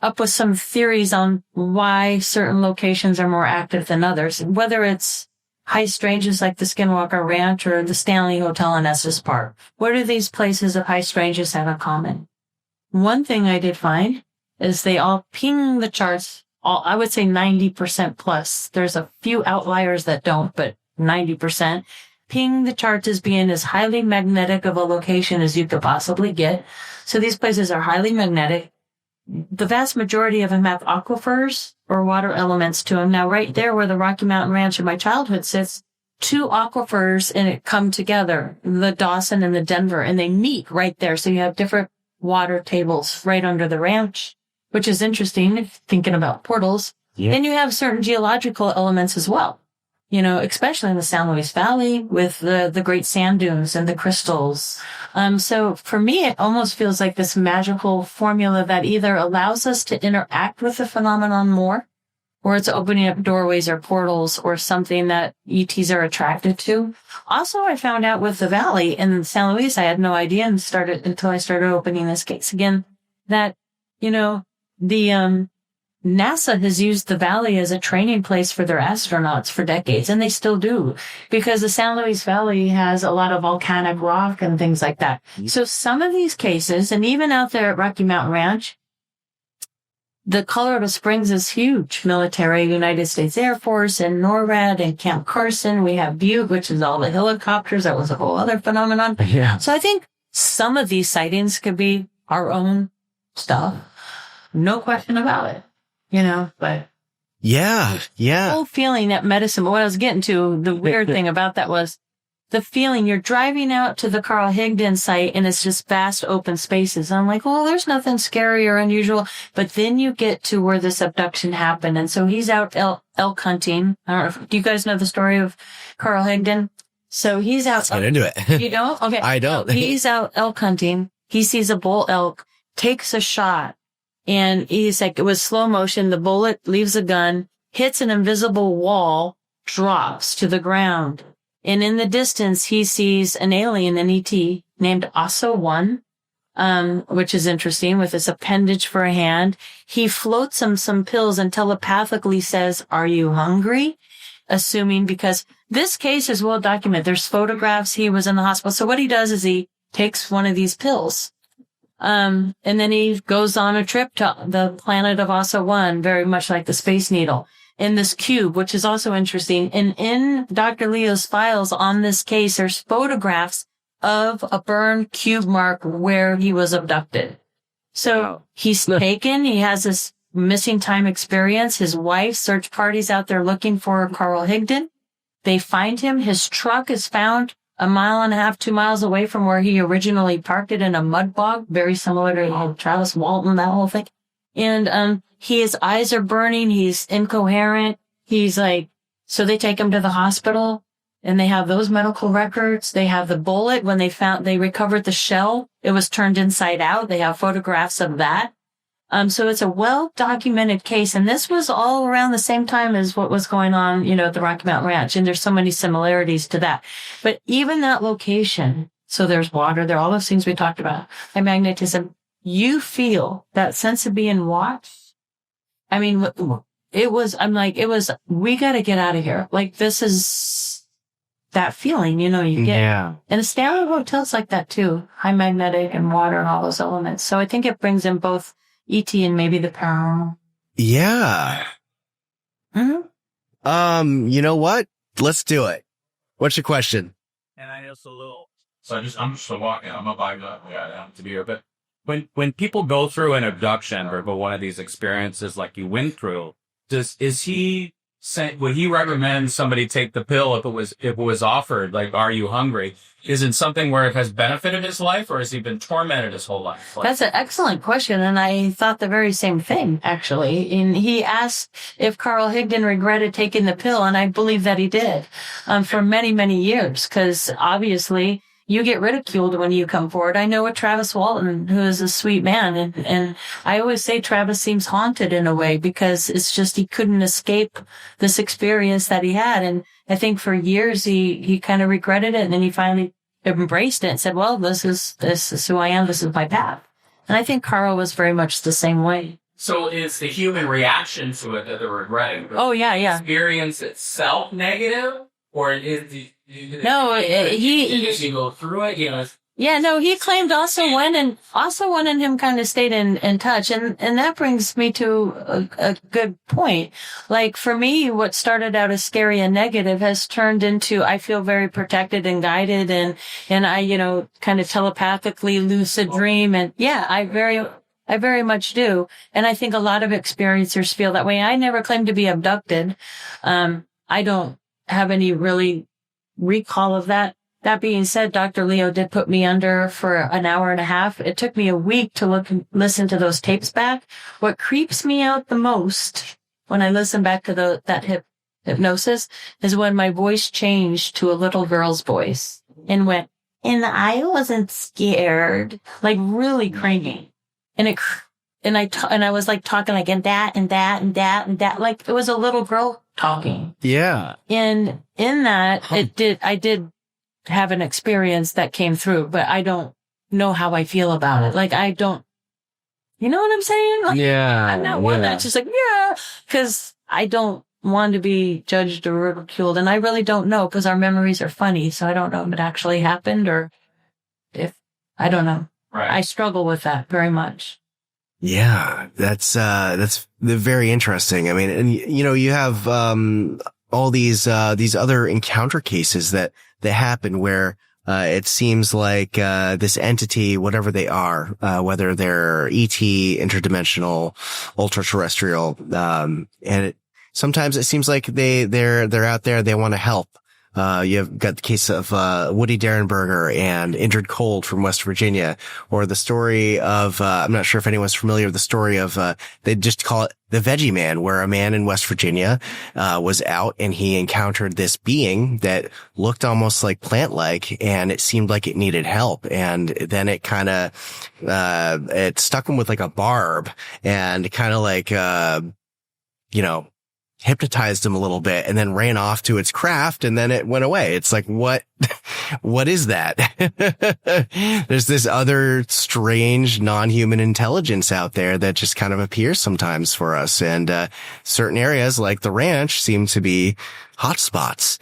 up with some theories on why certain locations are more active than others, whether it's high stranges like the Skinwalker Ranch or the Stanley Hotel in Estes Park. What do these places of high stranges have in common? One thing I did find is they all ping the charts, I would say 90% plus. There's a few outliers that don't, but 90%. Ping the charts as being as highly magnetic of a location as you could possibly get. So these places are highly magnetic. The vast majority of them have aquifers or water elements to them. Now, right there where the Rocky Mountain Ranch in my childhood sits, 2 aquifers and it come together, the Dawson and the Denver, and they meet right there. So you have different water tables right under the ranch, which is interesting if thinking about portals. Yeah. Then you have certain geological elements as well, especially in the San Luis Valley with the great sand dunes and the crystals. So for me, it almost feels like this magical formula that either allows us to interact with the phenomenon more, or it's opening up doorways or portals or something that ETs are attracted to. Also, I found out with the valley in San Luis, I had no idea until I started opening this case again, that, the NASA has used the valley as a training place for their astronauts for decades, and they still do, because the San Luis Valley has a lot of volcanic rock and things like that. So some of these cases, and even out there at Rocky Mountain Ranch, the Colorado Springs is huge. Military, United States Air Force, and NORAD, and Camp Carson. We have Butte, which is all the helicopters. That was a whole other phenomenon. Yeah. So I think some of these sightings could be our own stuff. No question about it. But yeah. the whole feeling that medicine, what I was getting to, the weird thing about that was the feeling you're driving out to the Carl Higdon site and it's just vast open spaces. I'm like, well, there's nothing scary or unusual. But then you get to where this abduction happened. And so he's out elk hunting. I don't know. Do you guys know the story of Carl Higdon? So he's out. Let's get into it. You don't? Okay. I don't. He's out elk hunting. He sees a bull elk, takes a shot. And he's like, it was slow motion. The bullet leaves the gun, hits an invisible wall, drops to the ground. And in the distance, he sees an alien, an ET, named Osso-1, which is interesting, with this appendage for a hand. He floats him some pills and telepathically says, "Are you hungry?" Assuming, because this case is well documented. There's photographs. He was in the hospital. So what he does is he takes one of these pills. And then he goes on a trip to the planet of Osso-1, very much like the Space Needle, in this cube, which is also interesting. And in Dr. Leo's files on this case, there's photographs of a burned cube mark where he was abducted. So he's taken, he has this missing time experience. His wife, search parties out there looking for Carl Higdon. They find him. His truck is found 1.5 miles, 2 miles away from where he originally parked it in a mud bog, very similar to Travis Walton, that whole thing. And his eyes are burning. He's incoherent. He's like, so they take him to the hospital and they have those medical records. They have the bullet. When they recovered the shell, it was turned inside out. They have photographs of that. So it's a well-documented case. And this was all around the same time as what was going on, at the Rocky Mountain Ranch. And there's so many similarities to that. But even that location, so there's water, there are all those things we talked about, and magnetism, you feel that sense of being watched. I mean, we got to get out of here. Like, this is that feeling, you get. Yeah. And the Stanley Hotel's like that too. High magnetic and water and all those elements. So I think it brings in both ET and maybe the paranormal. Yeah. Mm-hmm. You know what? Let's do it. What's your question? And I know I'm just walking. I'm a bike to be here. But when people go through an abduction or one of these experiences like you went through, would he recommend somebody take the pill if it was offered? Like, are you hungry? Is it something where it has benefited his life, or has he been tormented his whole life? That's an excellent question, and I thought the very same thing, actually. And he asked if Carl Higdon regretted taking the pill, and I believe that he did, for many, many years, because obviously you get ridiculed when you come forward. I know a Travis Walton, who is a sweet man. And I always say Travis seems haunted in a way because it's just he couldn't escape this experience that he had. And I think for years he kind of regretted it. And then he finally embraced it and said, well, this is who I am. This is my path. And I think Carl was very much the same way. So is the human reaction to it that they're regretting? Oh, yeah. Experience itself negative? Or is the... No, as you go through it, you know... Yeah, no, he claimed also when and him kind of stayed in touch. And that brings me to a good point. Like for me, what started out as scary and negative has turned into, I feel very protected and guided and I, you know, kind of telepathically lucid dream. And yeah, I very much do. And I think a lot of experiencers feel that way. I never claimed to be abducted. I don't have any really recall of that. That being said, Dr. Leo did put me under for an hour and a half. It took me a week to listen to those tapes back. What creeps me out the most when I listen back to that hypnosis is when my voice changed to a little girl's voice and went, and I wasn't scared, like really cranky. And I was like talking like, and that, like it was a little girl talking. Yeah. And in that, I did have an experience that came through, but I don't know how I feel about it. Like, I don't, you know what I'm saying? Like, Yeah. I'm not one that's just like, yeah, because I don't want to be judged or ridiculed. And I really don't know because our memories are funny. So I don't know if it actually happened or if, I don't know. Right. I struggle with that very much. Yeah, that's very interesting. I mean, and you know, you have, all these other encounter cases that happen where, it seems like, this entity, whatever they are, whether they're ET, interdimensional, ultra-terrestrial, and sometimes it seems like they're out there, they want to help. You've got the case of, Woody Derenberger and Indrid Cold from West Virginia, or the story of, I'm not sure if anyone's familiar with the story of, they just call it the Veggie Man, where a man in West Virginia, was out and he encountered this being that looked almost like plant-like and it seemed like it needed help. And then it kind of, it stuck him with like a barb and kind of like, you know, hypnotized him a little bit and then ran off to its craft and then it went away. It's like, what is that? There's this other strange non-human intelligence out there that just kind of appears sometimes for us. And, certain areas like the ranch seem to be hotspots.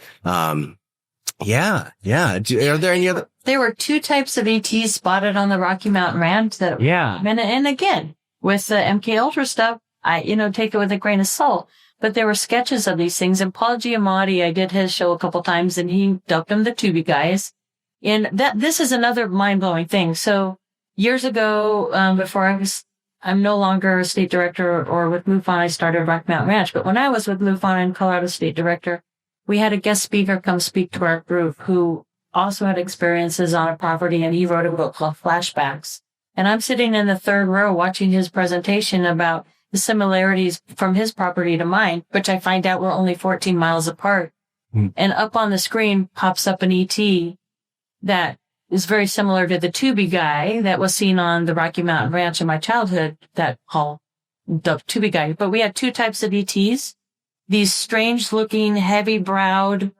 Yeah. Are there any other? There were two types of ETs spotted on the Rocky Mountain Ranch that, and again, with the MK Ultra stuff, I, take it with a grain of salt. But there were sketches of these things, and Paul Giamatti, I did his show a couple times, and he dubbed them the Tubi guys. And this is another mind-blowing thing. So years ago, before I'm no longer a state director or with MUFON, I started Rocky Mountain Ranch. But when I was with MUFON and Colorado State Director, we had a guest speaker come speak to our group who also had experiences on a property, and he wrote a book called Flashbacks. And I'm sitting in the third row watching his presentation about the similarities from his property to mine, which I find out were only 14 miles apart. And up on the screen pops up an ET that is very similar to the Tubi guy that was seen on the Rocky Mountain Ranch in my childhood, that called the Tubi guy. But we had two types of ETs. These strange looking, heavy browed,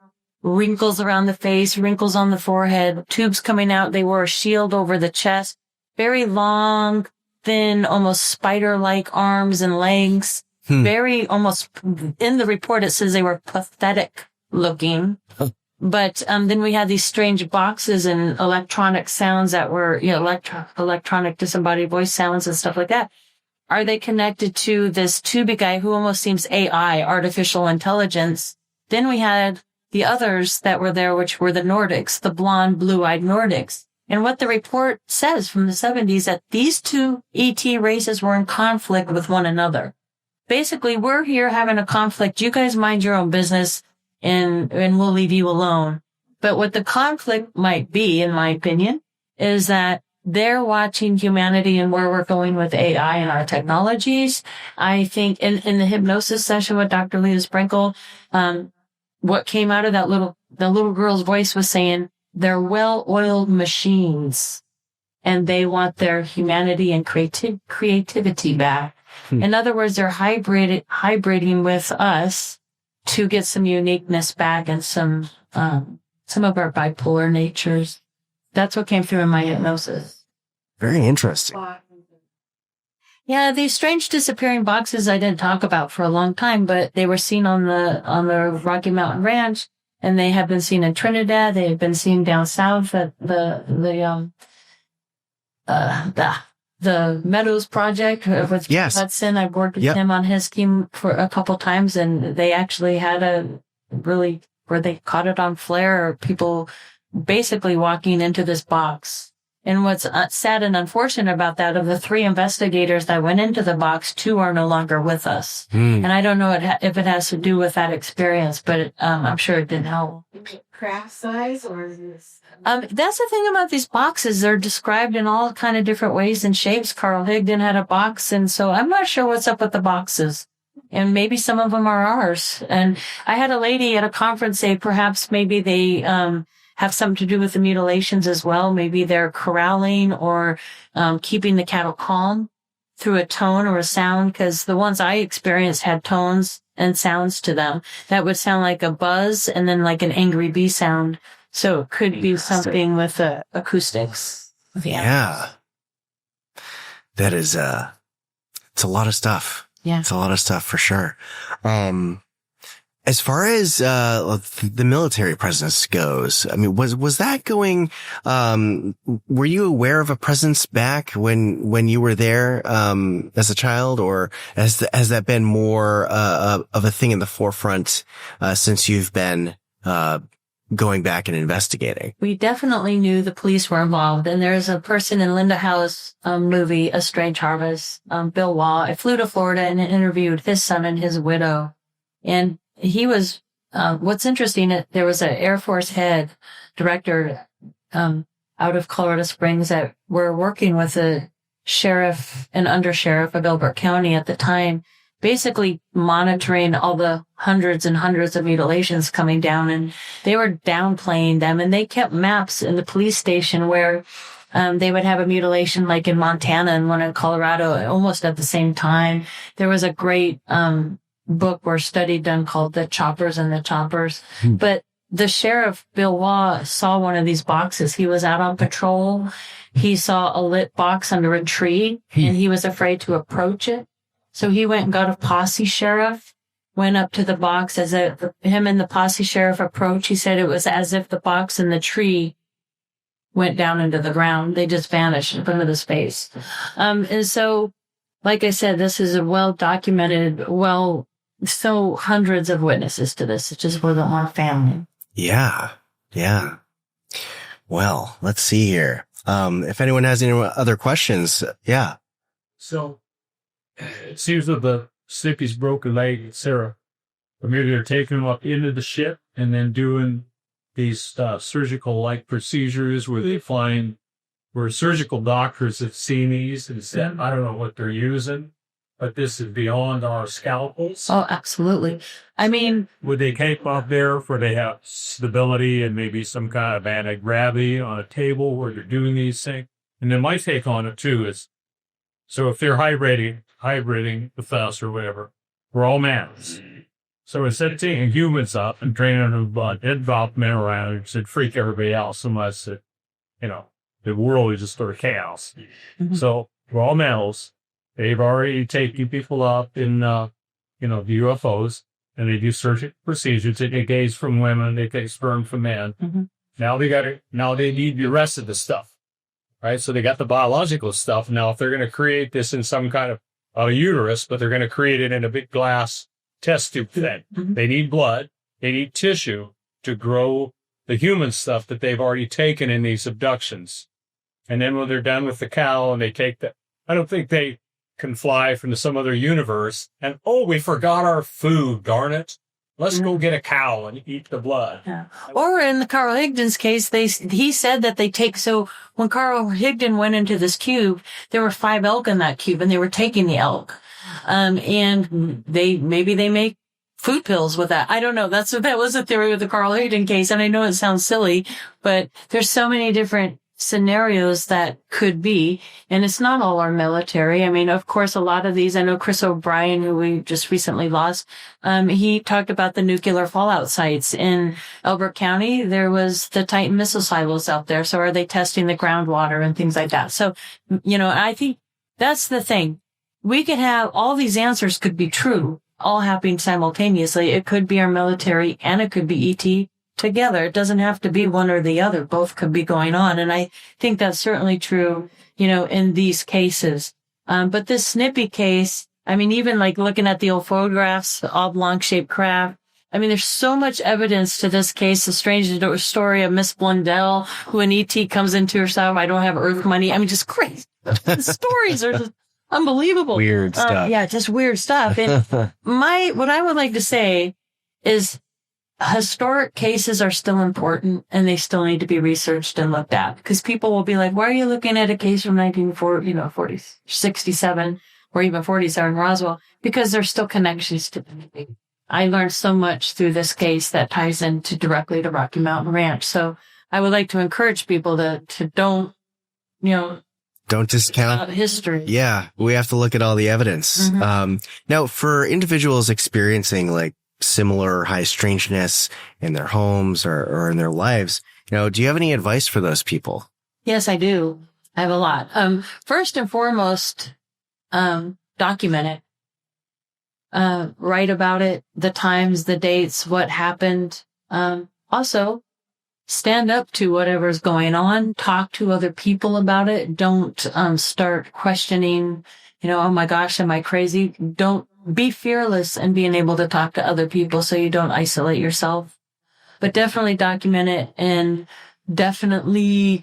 wrinkles around the face, wrinkles on the forehead, tubes coming out. They wore a shield over the chest, very long, thin, almost spider-like arms and legs. Very almost, in the report it says they were pathetic looking. But then we had these strange boxes and electronic sounds that were, electronic disembodied voice sounds and stuff like that. Are they connected to this Tubi guy who almost seems AI, artificial intelligence? Then we had the others that were there, which were the Nordics, the blonde, blue-eyed Nordics. And what the report says from the 70s, that these two ET races were in conflict with one another. Basically, we're here having a conflict. You guys mind your own business and we'll leave you alone. But what the conflict might be, in my opinion, is that they're watching humanity and where we're going with AI and our technologies. I think in the hypnosis session with Dr. Leah Sprinkle, what came out of the little girl's voice was saying, they're well-oiled machines, and they want their humanity and creativity back. In other words, they're hybriding with us to get some uniqueness back and some of our bipolar natures. That's what came through in my hypnosis. Very interesting. Yeah, these strange disappearing boxes I didn't talk about for a long time, but they were seen on the Rocky Mountain Ranch, and they have been seen in Trinidad. They have been seen down south at the Meadows Project with Hudson. I've worked with him on his team for a couple times, and they actually had where they caught it on flare, or people basically walking into this box. And what's sad and unfortunate about that, of the 3 investigators that went into the box, 2 are no longer with us. And I don't know if it has to do with that experience, but I'm sure it didn't help. Craft size, or is this? That's the thing about these boxes. They're described in all kind of different ways and shapes. Carl Higdon had a box, and so I'm not sure what's up with the boxes. And maybe some of them are ours. And I had a lady at a conference say perhaps maybe they have something to do with the mutilations as well. Maybe they're corralling or keeping the cattle calm through a tone or a sound, because the ones I experienced had tones and sounds to them. That would sound like a buzz and then like an angry bee sound. So it could be something with acoustics. Yeah. That is, it's a lot of stuff. Yeah. It's a lot of stuff for sure. As far as the military presence goes, I mean, was that going? Were you aware of a presence back when you were there as a child, or has that been more of a thing in the forefront since you've been going back and investigating? We definitely knew the police were involved, and there's a person in Linda Howe's movie, A Strange Harvest, Bill Waugh. I flew to Florida and interviewed his son and his widow, and he was, what's interesting, there was an Air Force head director, out of Colorado Springs that were working with a sheriff and undersheriff of Elbert County at the time, basically monitoring all the hundreds and hundreds of mutilations coming down, and they were downplaying them, and they kept maps in the police station where, they would have a mutilation like in Montana and one in Colorado almost at the same time. There was a great, book or study done called The Choppers and the Choppers. But the sheriff, Bill Waugh, saw one of these boxes. He was out on patrol. He saw a lit box under a tree, and he was afraid to approach it. So he went and got a posse sheriff, went up to the box. As him and the posse sheriff approached, he said it was as if the box and the tree went down into the ground. They just vanished up into the space. And so, like I said, this is a well-documented, so hundreds of witnesses to this. It just wasn't one family. Yeah. Yeah. Well, let's see here. If anyone has any other questions, yeah. So it seems that the Snippy's broken leg and Sarah, or maybe they're taking them up into the ship and then doing these surgical-like procedures where they find where surgical doctors have seen these and said, I don't know what they're using, but this is beyond our scalpels. Oh, absolutely. I mean, would they keep up there where they have stability and maybe some kind of anti-gravity on a table where they're doing these things? And then my take on it too is, so if they're hybridating with us or whatever, we're all mammals. So instead of taking humans up and training them and drop men around, it should freak everybody else unless it, the world is just sort of chaos. Mm-hmm. So we're all mammals. They've already taken people up in, the UFOs, and they do surgical procedures. They take eggs from women. They take sperm from men. Mm-hmm. Now they need the rest of the stuff, right? So they got the biological stuff. Now, if they're going to create this in some kind of a uterus, but they're going to create it in a big glass test tube thing, mm-hmm. They need blood. They need tissue to grow the human stuff that they've already taken in these abductions. And then when they're done with the cow and they take that, I don't think they can fly from some other universe and, we forgot our food, darn it. Let's go get a cow and eat the blood. Yeah. Or in the Carl Higdon's case, he said that they take, so when Carl Higdon went into this cube, there were 5 elk in that cube and they were taking the elk. And maybe they make food pills with that. I don't know. That was a theory with the Carl Hayden case. And I know it sounds silly, but there's so many different scenarios that could be, and it's not all our military. I mean, of course, a lot of these, I know Chris O'Brien, who we just recently lost, he talked about the nuclear fallout sites in Elbert County. There was the Titan missile silos out there. So are they testing the groundwater and things like that? So, I think that's the thing. We could have all these answers could be true, all happening simultaneously. It could be our military and it could be ET together. It doesn't have to be one or the other. Both could be going on. And I think that's certainly true, in these cases. But this Snippy case, I mean, even like looking at the old photographs, the oblong shaped craft, I mean, there's so much evidence to this case. The strange story of Miss Blundell, who an ET comes into herself. I don't have earth money. I mean, just crazy. The stories are just unbelievable. Weird stuff. Yeah, just weird stuff. And what I would like to say is historic cases are still important and they still need to be researched and looked at, because people will be like, why are you looking at a case from 1967 or even 47 Roswell? Because there's still connections to them. I learned so much through this case that ties into directly to Rocky Mountain Ranch. So I would like to encourage people to don't discount history. Yeah. We have to look at all the evidence. Mm-hmm. Now for individuals experiencing like similar high strangeness in their homes or in their lives, do you have any advice for those people? Yes, I do. I have a lot. First and foremost, document it. Write about it, the times, the dates, what happened. Also, stand up to whatever's going on. Talk to other people about it. Don't start questioning, oh my gosh, am I crazy? Don't be fearless in being able to talk to other people so you don't isolate yourself. But definitely document it and definitely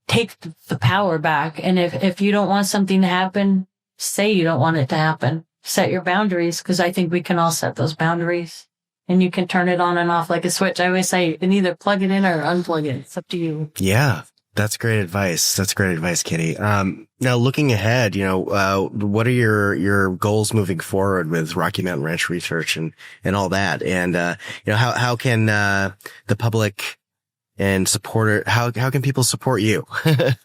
take the power back. And if you don't want something to happen, say you don't want it to happen. Set your boundaries, because I think we can all set those boundaries. And you can turn it on and off like a switch. I always say you can either plug it in or unplug it. It's up to you. Yeah. That's great advice. That's great advice, Kitty. Now looking ahead, what are your goals moving forward with Rocky Mountain Ranch research and all that? And, how can, the public and supporter, how can people support you?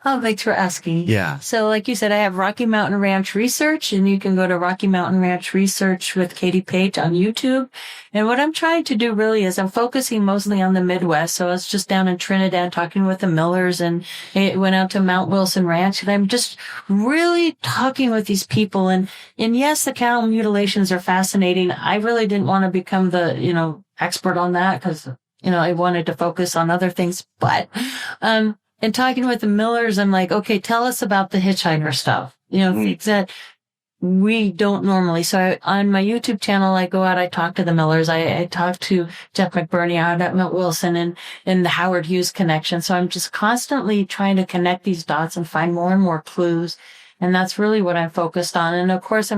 Oh, thanks for asking. Yeah. So like you said, I have Rocky Mountain Ranch Research, and you can go to Rocky Mountain Ranch Research with Katie Paige on YouTube. And what I'm trying to do really is I'm focusing mostly on the Midwest. So I was just down in Trinidad talking with the Millers, and it went out to Mount Wilson Ranch, and I'm just really talking with these people. And yes, the cattle mutilations are fascinating. I really didn't want to become the, expert on that, because I wanted to focus on other things, but, in talking with the Millers, I'm like, okay, tell us about the Hitchhiker stuff, things that we don't normally. So on my YouTube channel, I go out, I talk to the Millers. I talk to Jeff McBurney out at Mount Wilson and the Howard Hughes connection. So I'm just constantly trying to connect these dots and find more and more clues. And that's really what I'm focused on. And of course,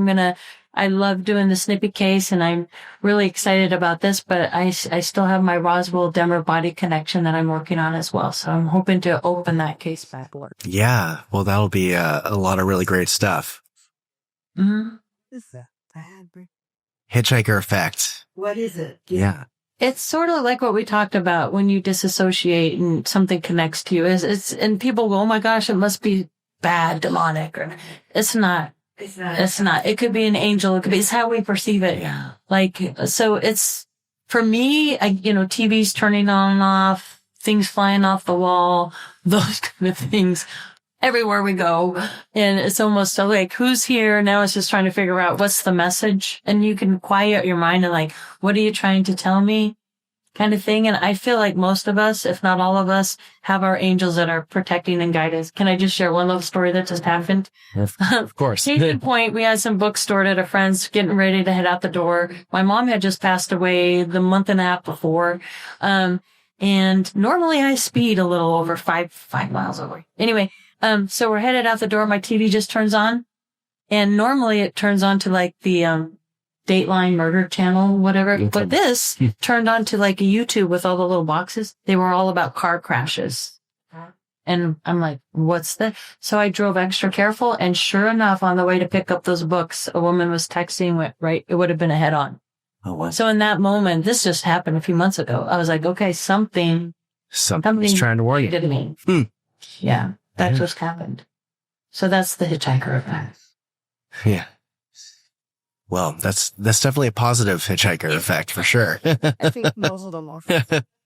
I love doing the Snippy case, and I'm really excited about this, but I still have my Roswell Denver body connection that I'm working on as well. So I'm hoping to open that case back. Yeah. Well, that'll be a lot of really great stuff. Mm-hmm. What is that? Hitchhiker effect. What is it? Yeah. It's sort of like what we talked about when you disassociate and something connects to you. And people go, oh my gosh, it must be bad, demonic, or it's not. It's not. It could be an angel. It's how we perceive it. Yeah. So it's, for me, TV's turning on and off, things flying off the wall, those kind of things everywhere we go. And it's almost like, who's here? Now it's just trying to figure out what's the message. And you can quiet your mind and like, what are you trying to tell me? Kind of thing. And I feel like most of us, if not all of us, have our angels that are protecting and guiding us. Can I just share one little story that just happened? Of course. Case in point, we had some books stored at a friend's, getting ready to head out the door. My mom had just passed away the month and a half before. And normally I speed a little over five miles over. Anyway, so we're headed out the door. My TV just turns on, and normally it turns on to like the, Dateline Murder Channel, whatever. But this turned on to like a YouTube with all the little boxes. They were all about car crashes. And I'm like, what's that? So I drove extra careful. And sure enough, on the way to pick up those books, a woman was texting, right? It would have been a head on. Oh, wow. So in that moment, this just happened a few months ago. I was like, okay, something's trying to warn you. did me. Yeah, that just happened. So that's the hitchhiker effect. Yeah. Well, that's definitely a positive hitchhiker effect for sure. I think most of them are.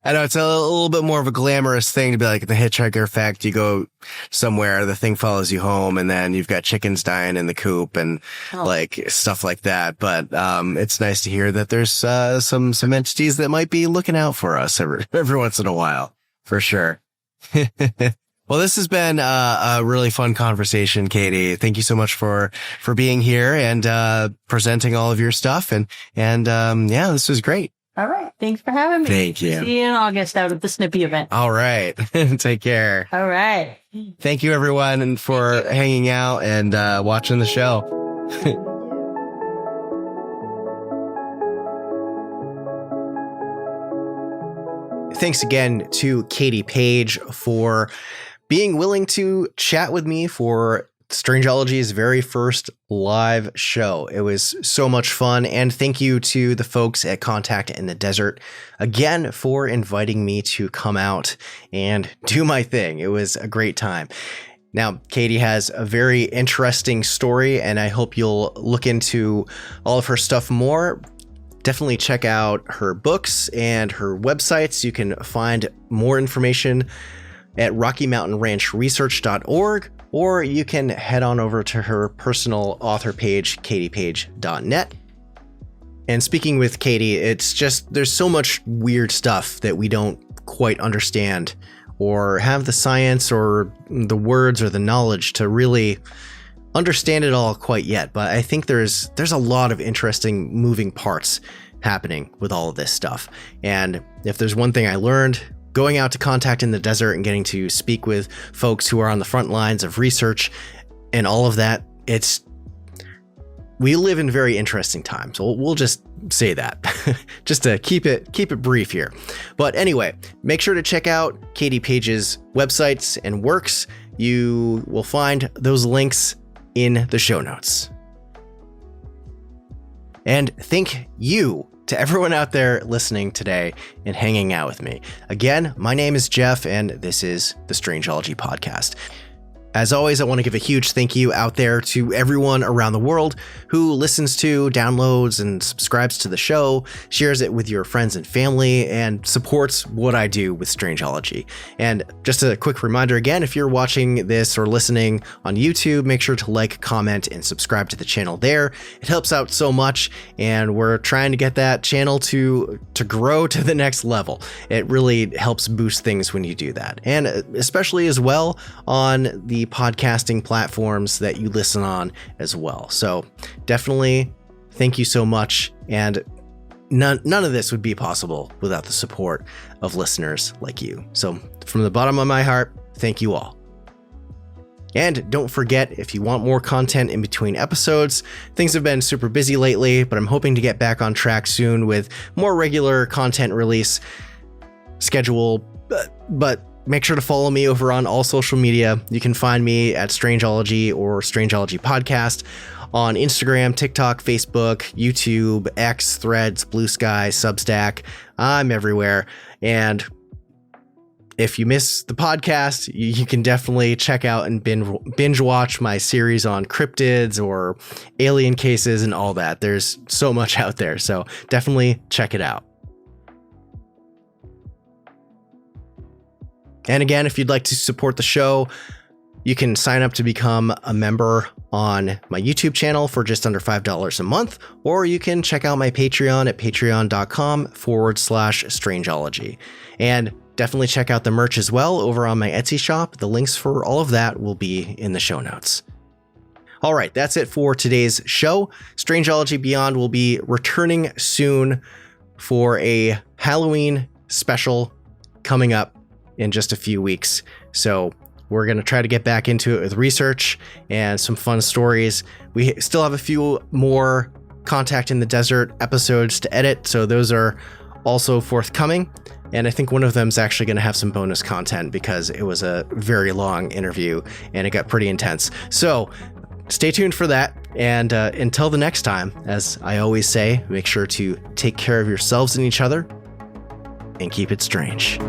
I know it's a little bit more of a glamorous thing to be like the hitchhiker effect. You go somewhere, the thing follows you home, and then you've got chickens dying in the coop and like stuff like that. But it's nice to hear that there's some entities that might be looking out for us every once in a while, for sure. Well, this has been a really fun conversation, Katie. Thank you so much for being here and presenting all of your stuff. And yeah, this was great. All right. Thanks for having me. Thank you. See you in August out at the Snippy event. All right. Take care. All right. Thank you, everyone, and for hanging out and watching the show. Thanks again to Katie Paige for being willing to chat with me for Strangeology's very first live show. It was so much fun, and thank you to the folks at Contact in the Desert again for inviting me to come out and do my thing. It was a great time. Now, Katie has a very interesting story, and I hope you'll look into all of her stuff more. Definitely check out her books and her websites. You can find more information at RockyMountainRanchResearch.org, or you can head on over to her personal author page, katiepage.net. And speaking with Katie, it's just, there's so much weird stuff that we don't quite understand or have the science or the words or the knowledge to really understand it all quite yet. But I think there's a lot of interesting moving parts happening with all of this stuff. And if there's one thing I learned going out to Contact in the Desert and getting to speak with folks who are on the front lines of research and all of that, we live in very interesting times. We'll just say that just to keep it brief here. But anyway, make sure to check out Katie Paige's websites and works. You will find those links in the show notes. And thank you to everyone out there listening today and hanging out with me. Again, my name is Jeff, and this is the Strangeology Podcast. As always, I want to give a huge thank you out there to everyone around the world who listens to, downloads, and subscribes to the show, shares it with your friends and family, and supports what I do with Strangeology. And just a quick reminder again, if you're watching this or listening on YouTube, make sure to like, comment, and subscribe to the channel there. It helps out so much, and we're trying to get that channel to grow to the next level. It really helps boost things when you do that. And especially as well on the podcasting platforms that you listen on as well. So definitely thank you so much. And none of this would be possible without the support of listeners like you. So from the bottom of my heart, thank you all. And don't forget, if you want more content in between episodes, things have been super busy lately, but I'm hoping to get back on track soon with more regular content release schedule. But make sure to follow me over on all social media. You can find me at Strangeology or Strangeology Podcast on Instagram, TikTok, Facebook, YouTube, X, Threads, Blue Sky, Substack. I'm everywhere. And if you miss the podcast, you can definitely check out and binge watch my series on cryptids or alien cases and all that. There's so much out there, so definitely check it out. And again, if you'd like to support the show, you can sign up to become a member on my YouTube channel for just under $5 a month, or you can check out my Patreon at patreon.com/Strangeology. And definitely check out the merch as well over on my Etsy shop. The links for all of that will be in the show notes. All right, that's it for today's show. Strangeology Beyond will be returning soon for a Halloween special coming up in just a few weeks. So we're going to try to get back into it with research and some fun stories. We still have a few more Contact in the Desert episodes to edit, so those are also forthcoming. And I think one of them is actually going to have some bonus content because it was a very long interview and it got pretty intense. So stay tuned for that. And until the next time, as I always say, make sure to take care of yourselves and each other and keep it strange.